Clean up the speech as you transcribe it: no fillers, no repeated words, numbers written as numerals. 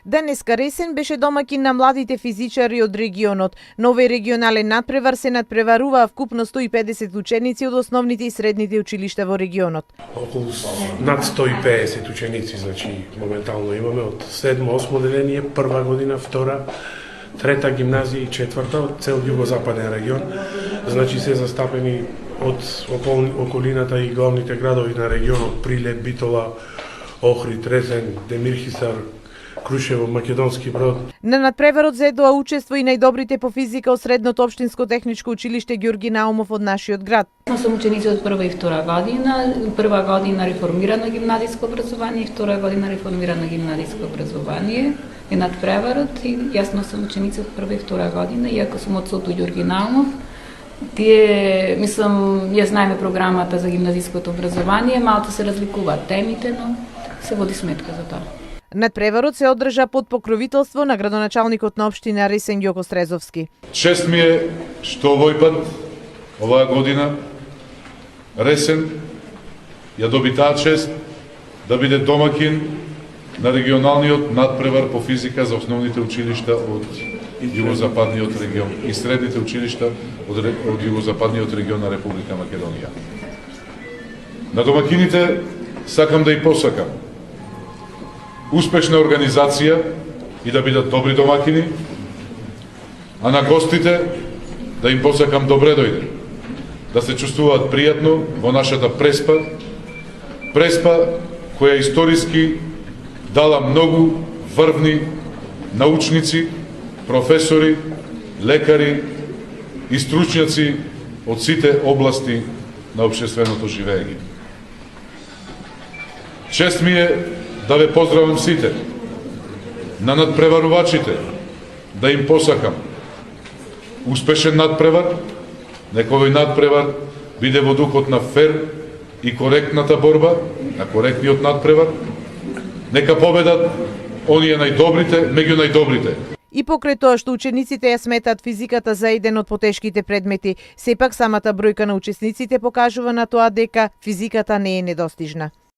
Денеска Ресен беше домаќин на младите физичари од регионот. На овој регионален надпревар се надпреваруваа вкупно 150 ученици од основните и средните училишта во регионот. Околу над 150 ученици, значи моментално имаме од 7-8 деление, прва година, втора, трета гимназија и четврта од цел југозападен регион. Значи се застапени од околината и главните градови на регионот: Прилеп, Битола, Охрид, Ресен, Демирхисар, Крушево, Македонски Брод. На надпреварот зедоа учество и најдобрите по физика од Средното општинско техничко училиште Ѓорги Наумов од нашиот град. Сум ученици од прва и втора година. Прва година реформирано гимназиско образование, втора година реформирано гимназиско образование е надпреварот и јасно сум ученици од прва и втора година, иако сум од селото Ѓорги Наумов. Тие, мислам, ја знаеме програмата за гимназиското образование, малку се разликуваат темите, но се води сметка за тоа. Надпреварот се одржа под покровителство на градоначалникот на општина Ресен Ѓоко Стрезовски. Чест ми е што овој пат, оваа година, Ресен ја доби таа чест да биде домакин на регионалниот надпревар по физика за основните училишта од југозападниот регион и средните училишта од југозападниот регион на Република Македонија. На домакините сакам да и посакам успешна организација и да бидат добри домакини, а на гостите да им посакам добре дојде, да се чувствуваат пријатно во нашата Преспа која историски дала многу врвни научници, професори, лекари и стручњаци од сите области на општественото живење. Чест ми е да ве поздравам сите, на надпреварувачите, да им посакам успешен надпревар, нека овој надпревар биде во духот на фер и коректната борба, на коректниот надпревар, нека победат оние најдобрите меѓу најдобрите. И покрај тоа што учениците ја сметаат физиката за еден од потешките предмети, сепак самата бројка на учесниците покажува на тоа дека физиката не е недостижна.